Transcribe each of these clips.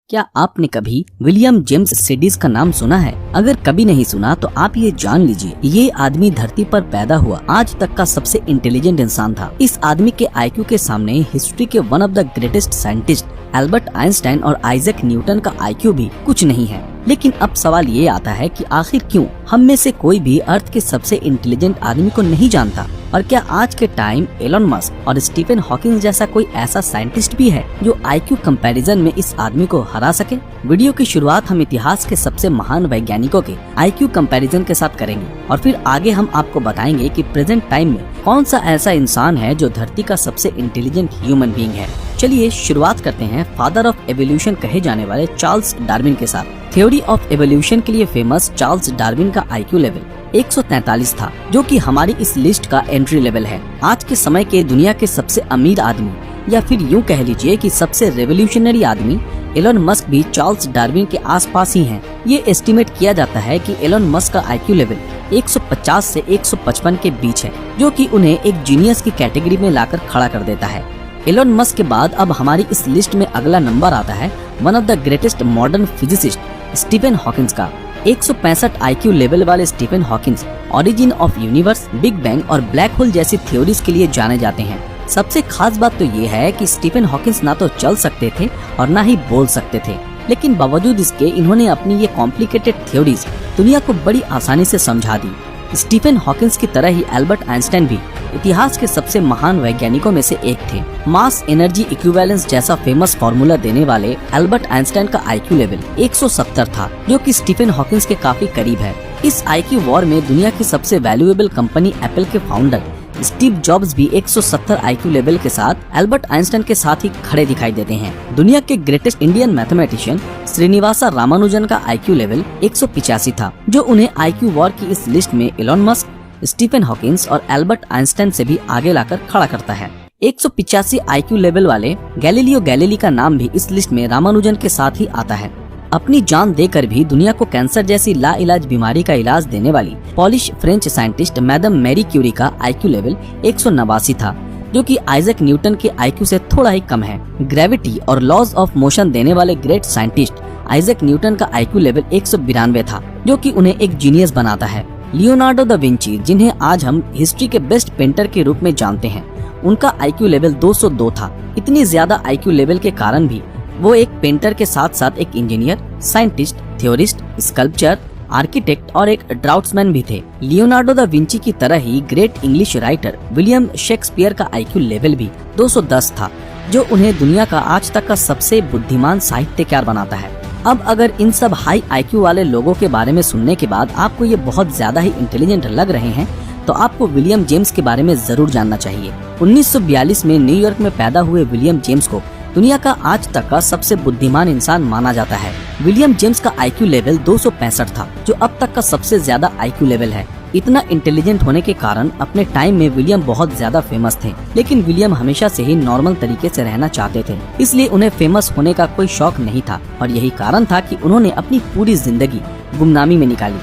क्या आपने कभी विलियम जेम्स सेडिस का नाम सुना है? अगर कभी नहीं सुना तो आप ये जान लीजिए, ये आदमी धरती पर पैदा हुआ आज तक का सबसे इंटेलिजेंट इंसान था। इस आदमी के आईक्यू के सामने हिस्ट्री के one of the greatest scientist Albert Einstein और आइजैक न्यूटन का आईक्यू भी कुछ नहीं है। लेकिन अब सवाल ये आता है कि आखिर क्यों हम में से कोई भी अर्थ के सबसे इंटेलिजेंट आदमी को नहीं जानता? और क्या आज के टाइम एलन मस्क और स्टीफन हॉकिंग जैसा कोई ऐसा साइंटिस्ट भी है जो आईक्यू कंपैरिजन में इस आदमी को हरा सके? वीडियो की शुरुआत हम इतिहास के सबसे महान वैज्ञानिकों के आईक्यू कंपैरिजन के साथ करेंगे और फिर आगे हम आपको बताएंगे कि प्रेजेंट टाइम में कौन सा ऐसा इंसान है जो धरती का सबसे इंटेलिजेंट ह्यूमन बीइंग है। चलिए शुरुआत करते हैं फादर ऑफ एवोल्यूशन कहे जाने वाले चार्ल्स डार्विन के साथ। थ्योरी ऑफ एवोल्यूशन के लिए फेमस चार्ल्स डार्विन का आईक्यू लेवल 143 था, जो कि हमारी इस लिस्ट का एंट्री लेवल है। आज के समय के दुनिया के सबसे अमीर आदमी या फिर यूं कह लीजिए कि सबसे रेवोल्यूशनरी आदमी एलन मस्क भी चार्ल्स डार्विन के आसपास ही हैं। ये एस्टिमेट किया जाता है कि एलन मस्क का आईक्यू लेवल 150 से 155 के बीच है, जो कि उन्हें एक जीनियस की कैटेगरी में लाकर खड़ा कर देता है। एलन मस्क के बाद अब हमारी इस लिस्ट में अगला नंबर आता है one of the greatest modern physicist Stephen Hawkins का। 165 आईक्यू लेवल वाले Stephen Hawkins origin of universe, big bang और ब्लैक होल जैसी थ्योरीज के लिए जाने जाते हैं। सबसे खास बात तो ये है कि स्टीफन हॉकिंस ना तो चल सकते थे और ना ही बोल सकते थे, लेकिन बावजूद इसके इन्होंने अपनी ये कॉम्प्लिकेटेड थ्योरीज दुनिया को बड़ी आसानी से समझा दी। स्टीफन हॉकिंस की तरह ही एल्बर्ट आइंस्टाइन भी इतिहास के सबसे महान वैज्ञानिकों में से एक थे। मास एनर्जी इक्विवेलेंस जैसा फेमस फॉर्मूला देने वाले एल्बर्ट आइंस्टाइन का आईक्यू लेवल 170 था, जो कि स्टीफन हॉकिंस के काफी करीब है। इस आईक्यू वॉर में दुनिया की सबसे वैल्यूएबल कंपनी एप्पल के फाउंडर स्टीव जॉब्स भी 170 आईक्यू लेवल के साथ एल्बर्ट आइंस्टाइन के साथ ही खड़े दिखाई देते हैं। दुनिया के greatest Indian mathematician Srinivasa Ramanujan का आईक्यू लेवल 185 था, जो उन्हें आईक्यू वॉर की इस लिस्ट में एलन मस्क, स्टीफन हॉकिंस और एल्बर्ट आइंस्टाइन से भी आगे लाकर खड़ा करता है। 185 आईक्यू लेवल वाले गैलीलियो गैलीली का नाम भी इस लिस्ट में रामानुजन के साथ ही आता है। अपनी जान देकर भी दुनिया को कैंसर जैसी लाइलाज बीमारी का इलाज देने वाली Polish French scientist madam Marie Curie का आईक्यू लेवल 189 था, जो कि आइजैक न्यूटन के आईक्यू से थोड़ा ही कम है। ग्रेविटी और लॉज ऑफ मोशन देने वाले ग्रेट साइंटिस्ट आइजैक न्यूटन का आईक्यू लेवल 192 था, जो कि उन्हें एक जीनियस बनाता है। लियोनार्डो दा विंची, जिन्हें आज हम हिस्ट्री के बेस्ट पेंटर के रूप में जानते हैं, उनका आईक्यू लेवल 202 था। इतनी ज्यादा आईक्यू लेवल के कारण भी वो एक पेंटर के साथ साथ एक engineer, scientist, theorist, sculpture, architect और एक ड्राफ्ट्समैन भी थे। लियोनार्डो दा विंची की तरह ही great English writer William Shakespeare का आईक्यू लेवल भी 210 था, जो उन्हें दुनिया का आज तक का सबसे बुद्धिमान साहित्यकार बनाता है। अब अगर इन सब हाई आईक्यू वाले लोगों के बारे में सुनने के बाद आपको ये बहुत ज्यादा ही इंटेलिजेंट लग रहे हैं, तो आपको विलियम जेम्स के बारे में जरूर जानना चाहिए। 1942 में न्यूयॉर्क में पैदा हुए विलियम जेम्स को दुनिया का आज तक का सबसे बुद्धिमान इंसान माना जाता है। विलियम जेम्स का आईक्यू लेवल 265 था, जो अब तक का सबसे ज्यादा आईक्यू लेवल है। इतना इंटेलिजेंट होने के कारण अपने टाइम में विलियम बहुत ज्यादा फेमस थे, लेकिन विलियम हमेशा से ही नॉर्मल तरीके से रहना चाहते थे, इसलिए उन्हें फेमस होने का कोई शौक नहीं था। और यही कारण था कि उन्होंने अपनी पूरी जिंदगी गुमनामी में निकाली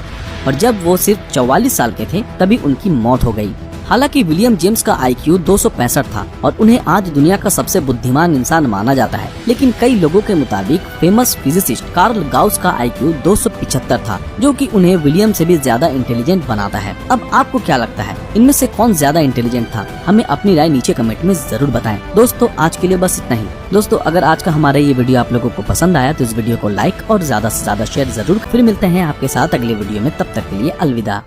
और जब वो सिर्फ 44 साल के थे तभी उनकी मौत हो गई। हालांकि विलियम जेम्स का आईक्यू 265 था और उन्हें आज दुनिया का सबसे बुद्धिमान इंसान माना जाता है, लेकिन कई लोगों के मुताबिक फेमस फिजिसिस्ट कार्ल गाउस का आईक्यू 275 था, जो कि उन्हें विलियम से भी ज्यादा इंटेलिजेंट बनाता है। अब आपको क्या लगता है, इनमें से कौन ज्यादा इंटेलिजेंट था? हमें अपनी राय नीचे कमेंट में जरूर बताएं। दोस्तों, आज के लिए बस इतना ही। दोस्तों, अगर आज का हमारा ये वीडियो आप लोगों को पसंद आया तो इस वीडियो को लाइक और ज्यादा से ज्यादा शेयर जरूर। फिर मिलते हैं आपके साथ अगले वीडियो में, तब तक के लिए अलविदा।